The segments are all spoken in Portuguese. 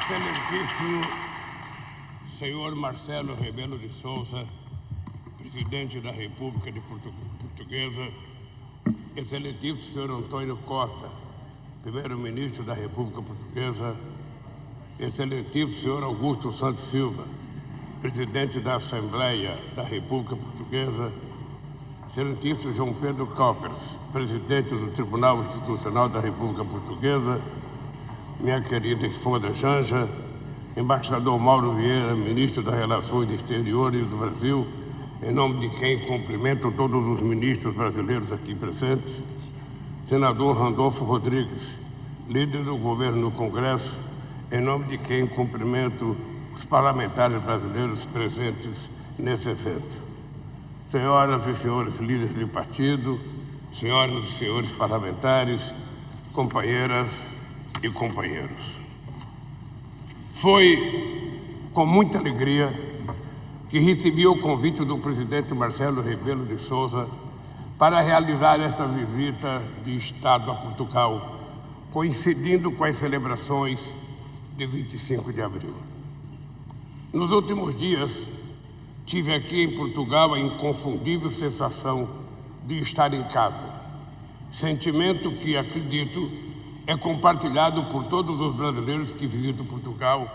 Excelentíssimo senhor Marcelo Rebelo de Sousa, presidente da República Portuguesa, excelentíssimo senhor Antônio Costa, primeiro-ministro da República Portuguesa, excelentíssimo senhor Augusto Santos Silva, presidente da Assembleia da República Portuguesa, excelentíssimo João Pedro Coppers, presidente do Tribunal Institucional da República Portuguesa, minha querida esposa Janja, embaixador Mauro Vieira, ministro das Relações Exteriores do Brasil, em nome de quem cumprimento todos os ministros brasileiros aqui presentes, senador Randolfo Rodrigues, líder do governo no Congresso, em nome de quem cumprimento os parlamentares brasileiros presentes nesse evento. Senhoras e senhores líderes de partido, senhoras e senhores parlamentares, companheiras e companheiros. Foi com muita alegria que recebi o convite do presidente Marcelo Rebelo de Sousa para realizar esta visita de Estado a Portugal, coincidindo com as celebrações de 25 de abril. Nos últimos dias, tive aqui em Portugal a inconfundível sensação de estar em casa, sentimento que, acredito, é compartilhado por todos os brasileiros que visitam Portugal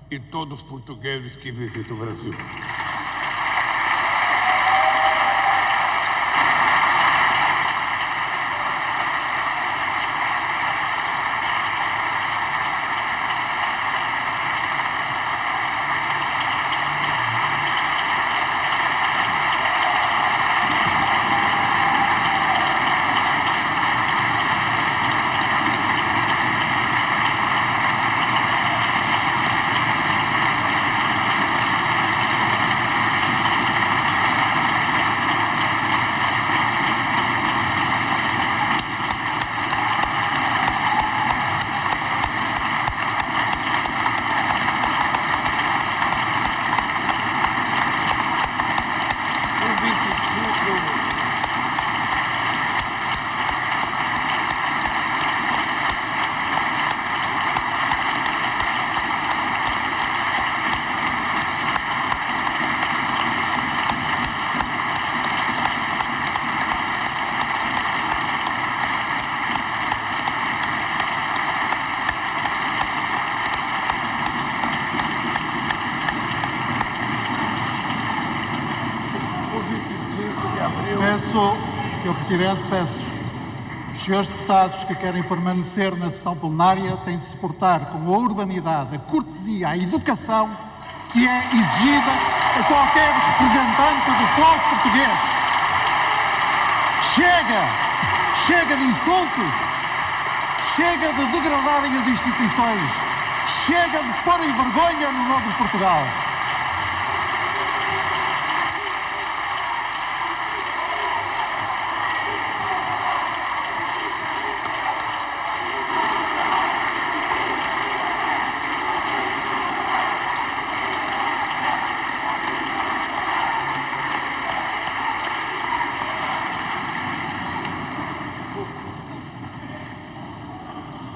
e todos os portugueses que visitam o Brasil. Sr. Presidente, peço. Os senhores deputados que querem permanecer na sessão plenária têm de se portar com a urbanidade, a cortesia, a educação que é exigida a qualquer representante do povo português. Chega de insultos, chega de degradarem as instituições, chega de porem vergonha no nome de Portugal.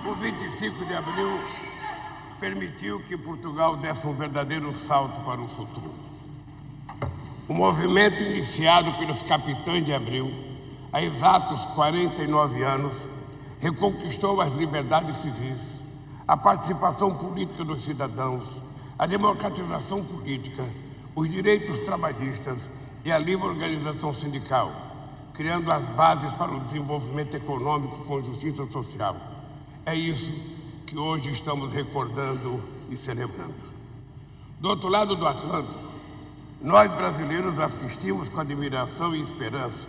O 25 de abril permitiu que Portugal desse um verdadeiro salto para o futuro. O movimento iniciado pelos capitães de abril, há exatos 49 anos, reconquistou as liberdades civis, a participação política dos cidadãos, a democratização política, os direitos trabalhistas e a livre organização sindical, criando as bases para o desenvolvimento econômico com justiça social. É isso que hoje estamos recordando e celebrando. Do outro lado do Atlântico, nós brasileiros assistimos com admiração e esperança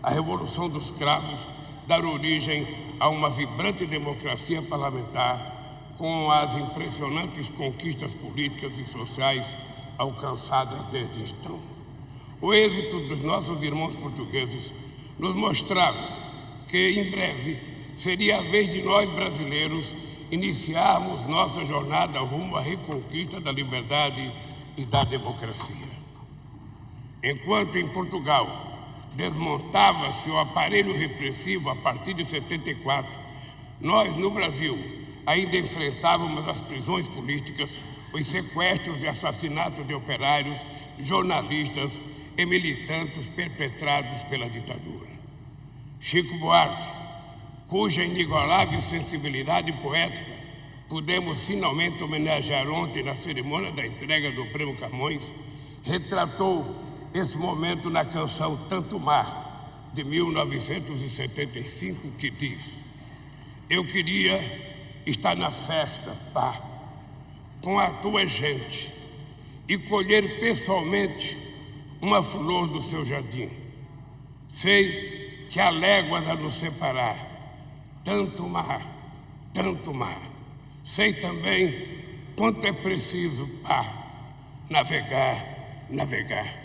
à Revolução dos Cravos dar origem a uma vibrante democracia parlamentar com as impressionantes conquistas políticas e sociais alcançadas desde então. O êxito dos nossos irmãos portugueses nos mostrava que, em breve, seria a vez de nós brasileiros iniciarmos nossa jornada rumo à reconquista da liberdade e da democracia. Enquanto em Portugal desmontava-se o aparelho repressivo a partir de 74, nós, no Brasil, ainda enfrentávamos as prisões políticas, os sequestros e assassinatos de operários, jornalistas e militantes perpetrados pela ditadura. Chico Buarque, cuja inigualável sensibilidade poética pudemos finalmente homenagear ontem na cerimônia da entrega do Prêmio Camões, retratou esse momento na canção Tanto Mar, de 1975, que diz: eu queria estar na festa, pá, com a tua gente e colher pessoalmente uma flor do seu jardim. Sei que há léguas a nos separar, tanto mar, tanto mar. Sei também quanto é preciso, pá, navegar, navegar.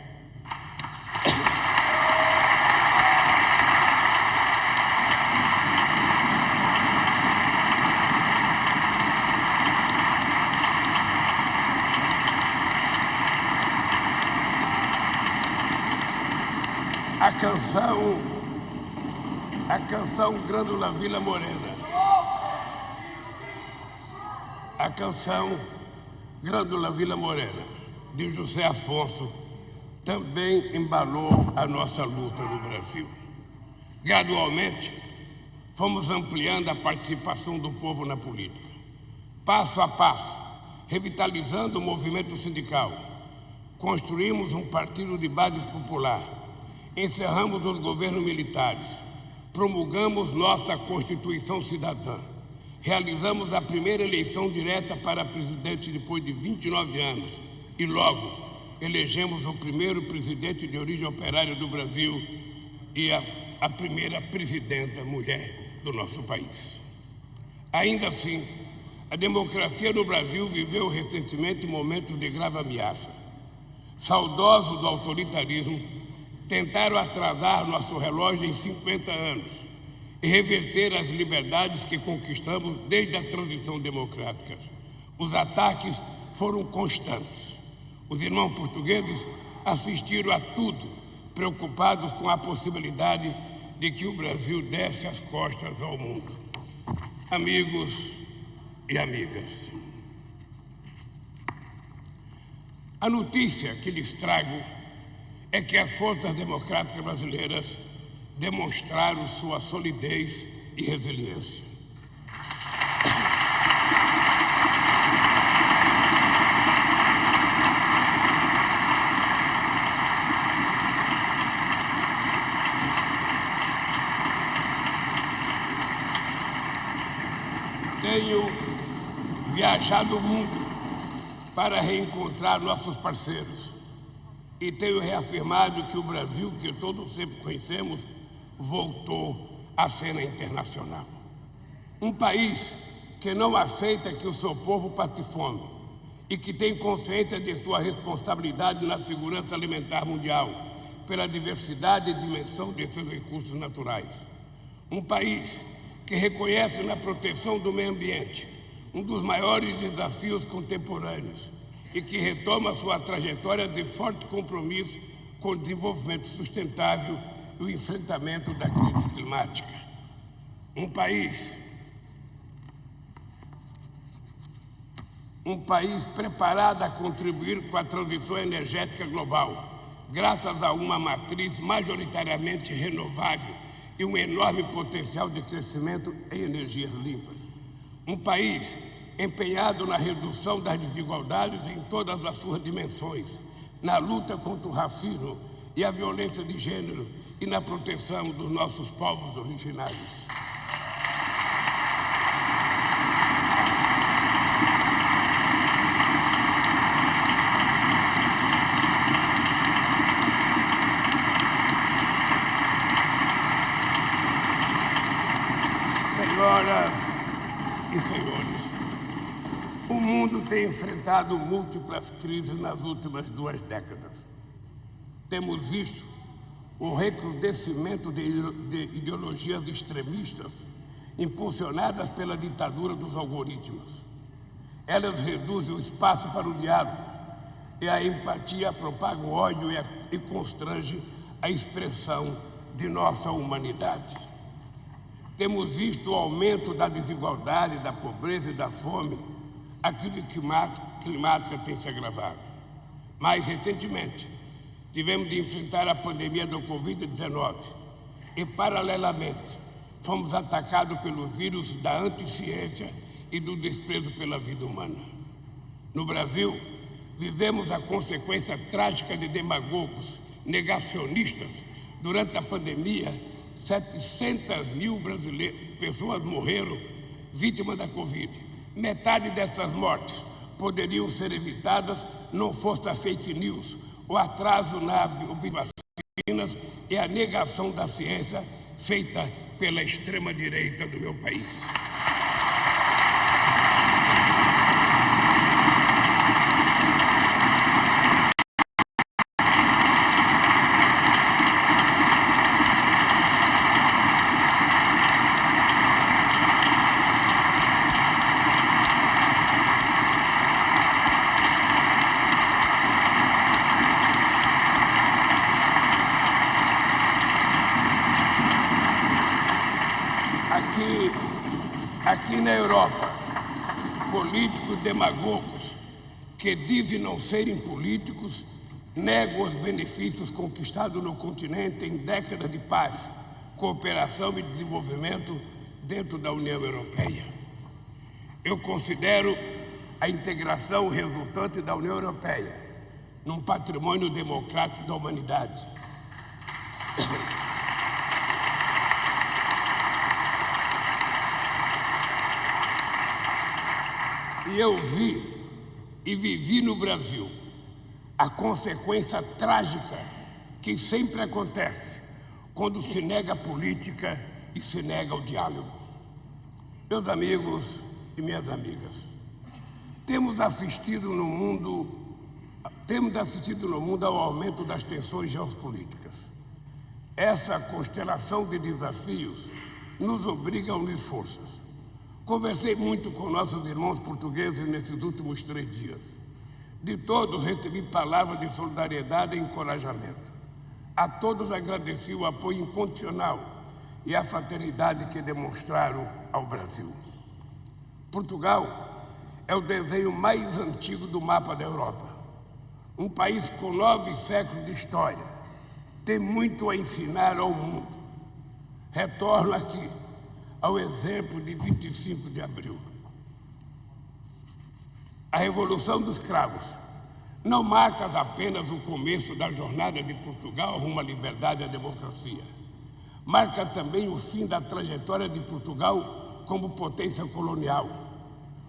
A canção Grândola Vila Morena. A canção Grândola Vila Morena, de José Afonso, também embalou a nossa luta no Brasil. Gradualmente, fomos ampliando a participação do povo na política. Passo a passo, revitalizando o movimento sindical, construímos um partido de base popular, encerramos os governos militares, promulgamos nossa Constituição Cidadã, realizamos a primeira eleição direta para presidente depois de 29 anos e logo elegemos o primeiro presidente de origem operária do Brasil e a primeira presidenta mulher do nosso país. Ainda assim, a democracia no Brasil viveu recentemente momentos de grave ameaça. Saudosos do autoritarismo, tentaram atrasar nosso relógio em 50 anos e reverter as liberdades que conquistamos desde a transição democrática. Os ataques foram constantes. Os irmãos portugueses assistiram a tudo, preocupados com a possibilidade de que o Brasil desse as costas ao mundo. Amigos e amigas, a notícia que lhes trago é que as forças democráticas brasileiras demonstraram sua solidez e resiliência. Tenho viajado o mundo para reencontrar nossos parceiros e tenho reafirmado que o Brasil, que todos sempre conhecemos, voltou à cena internacional. Um país que não aceita que o seu povo passe fome e que tem consciência de sua responsabilidade na segurança alimentar mundial pela diversidade e dimensão de seus recursos naturais. Um país que reconhece na proteção do meio ambiente um dos maiores desafios contemporâneos e que retoma sua trajetória de forte compromisso com o desenvolvimento sustentável e o enfrentamento da crise climática. Um país preparado a contribuir com a transição energética global, graças a uma matriz majoritariamente renovável e um enorme potencial de crescimento em energias limpas. Um país empenhado na redução das desigualdades em todas as suas dimensões, na luta contra o racismo e a violência de gênero e na proteção dos nossos povos originários. Senhoras e senhores, o mundo tem enfrentado múltiplas crises nas últimas 2 décadas. Temos visto o recrudescimento de ideologias extremistas impulsionadas pela ditadura dos algoritmos. Elas reduzem o espaço para o diálogo e a empatia propaga o ódio e constrange a expressão de nossa humanidade. Temos visto o aumento da desigualdade, da pobreza e da fome. A crise climática tem se agravado. Mais recentemente, tivemos de enfrentar a pandemia do Covid-19 e, paralelamente, fomos atacados pelo vírus da anticiência e do desprezo pela vida humana. No Brasil, vivemos a consequência trágica de demagogos, negacionistas. Durante a pandemia, 700 mil pessoas morreram vítimas da Covid. Metade dessas mortes poderiam ser evitadas não fosse a fake news, o atraso na vacinas e a negação da ciência feita pela extrema-direita do meu país. Aqui na Europa, políticos demagogos que dizem não serem políticos negam os benefícios conquistados no continente em décadas de paz, cooperação e desenvolvimento dentro da União Europeia. Eu considero a integração resultante da União Europeia num patrimônio democrático da humanidade. E eu vi e vivi no Brasil a consequência trágica que sempre acontece quando se nega a política e se nega o diálogo. Meus amigos e minhas amigas, temos assistido no mundo ao aumento das tensões geopolíticas. Essa constelação de desafios nos obriga a unir forças. Conversei muito com nossos irmãos portugueses nesses últimos 3 dias. De todos recebi palavras de solidariedade e encorajamento. A todos agradeci o apoio incondicional e a fraternidade que demonstraram ao Brasil. Portugal é o desenho mais antigo do mapa da Europa. Um país com 9 séculos de história. Tem muito a ensinar ao mundo. Retorno aqui ao exemplo de 25 de abril. A Revolução dos Cravos não marca apenas o começo da jornada de Portugal rumo à liberdade e à democracia. Marca também o fim da trajetória de Portugal como potência colonial.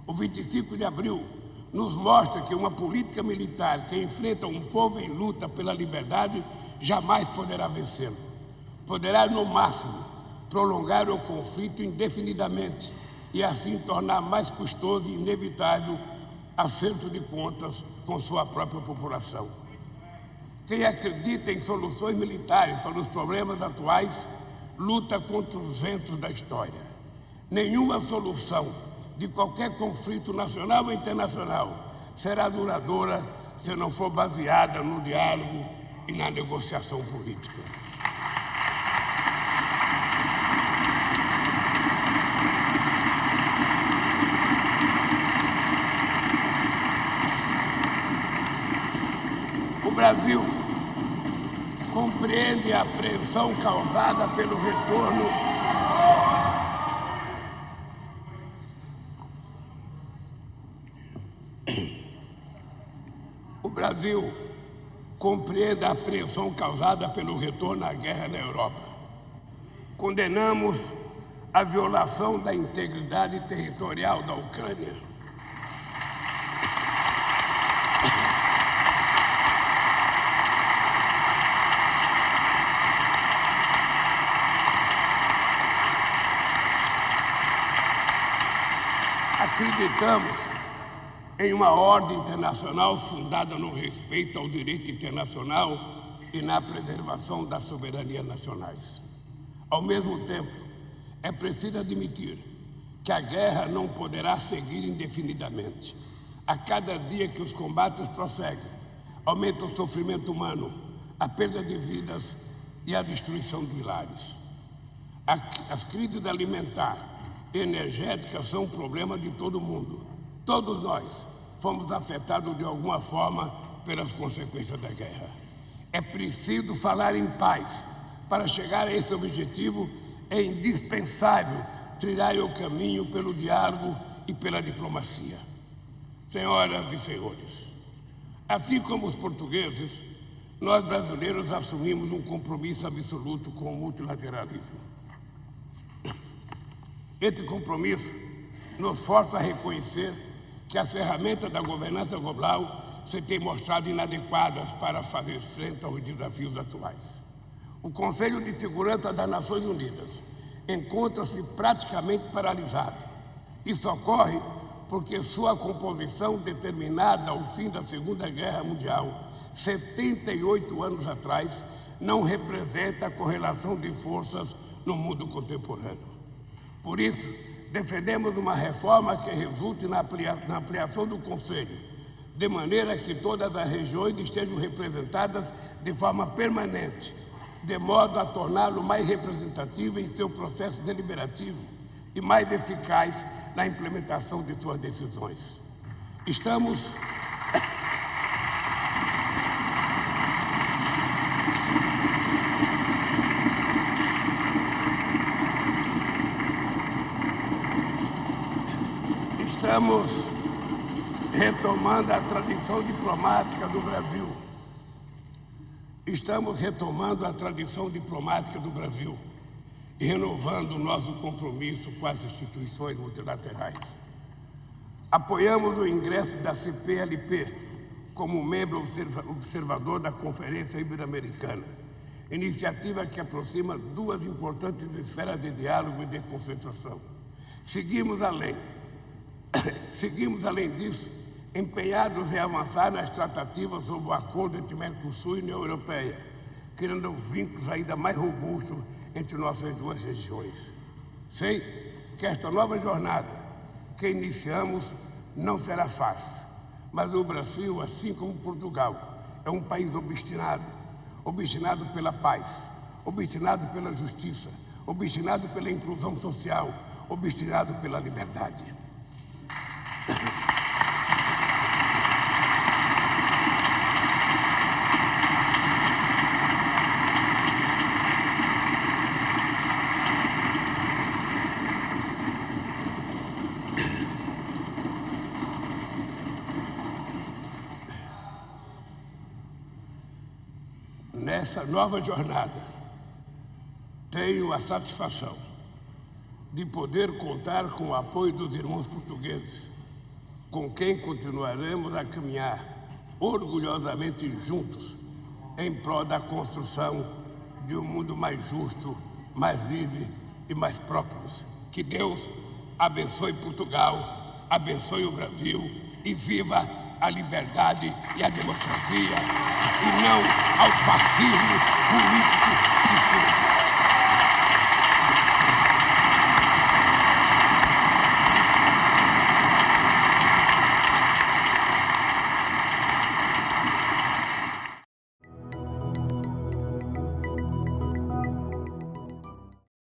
O 25 de abril nos mostra que uma política militar que enfrenta um povo em luta pela liberdade jamais poderá vencê-lo. Poderá, no máximo, prolongar o conflito indefinidamente e assim tornar mais custoso e inevitável acerto de contas com sua própria população. Quem acredita em soluções militares para os problemas atuais luta contra os ventos da história. Nenhuma solução de qualquer conflito nacional ou internacional será duradoura se não for baseada no diálogo e na negociação política. O Brasil compreende a apreensão causada pelo retorno à guerra na Europa. Condenamos a violação da integridade territorial da Ucrânia. Acreditamos em uma ordem internacional fundada no respeito ao direito internacional e na preservação das soberanias nacionais. Ao mesmo tempo, é preciso admitir que a guerra não poderá seguir indefinidamente. A cada dia que os combates prosseguem, aumenta o sofrimento humano, a perda de vidas e a destruição de lares. As crises alimentar e energética são um problema de todo mundo. Todos nós fomos afetados de alguma forma pelas consequências da guerra. É preciso falar em paz. Para chegar a esse objetivo, é indispensável trilhar o caminho pelo diálogo e pela diplomacia. Senhoras e senhores, assim como os portugueses, nós brasileiros assumimos um compromisso absoluto com o multilateralismo. Esse compromisso nos força a reconhecer que as ferramentas da governança global se têm mostrado inadequadas para fazer frente aos desafios atuais. O Conselho de Segurança das Nações Unidas encontra-se praticamente paralisado. Isso ocorre porque sua composição, determinada ao fim da Segunda Guerra Mundial, 78 anos atrás, não representa a correlação de forças no mundo contemporâneo. Por isso, defendemos uma reforma que resulte na ampliação do Conselho, de maneira que todas as regiões estejam representadas de forma permanente, de modo a torná-lo mais representativo em seu processo deliberativo e mais eficaz na implementação de suas decisões. Estamos retomando a tradição diplomática do Brasil. Estamos retomando a tradição diplomática do Brasil e renovando o nosso compromisso com as instituições multilaterais. Apoiamos o ingresso da CPLP como membro observador da Conferência Ibero-Americana, iniciativa que aproxima duas importantes esferas de diálogo e de concentração. Seguimos além disso, empenhados em avançar nas tratativas sobre o acordo entre Mercosul e União Europeia, criando vínculos ainda mais robustos entre nossas duas regiões. Sei que esta nova jornada que iniciamos não será fácil, mas o Brasil, assim como Portugal, é um país obstinado pela paz, obstinado pela justiça, obstinado pela inclusão social, obstinado pela liberdade. Nessa nova jornada, tenho a satisfação de poder contar com o apoio dos irmãos portugueses, com quem continuaremos a caminhar orgulhosamente juntos em prol da construção de um mundo mais justo, mais livre e mais próspero. Que Deus abençoe Portugal, abençoe o Brasil e viva a liberdade e a democracia e não ao fascismo político e social.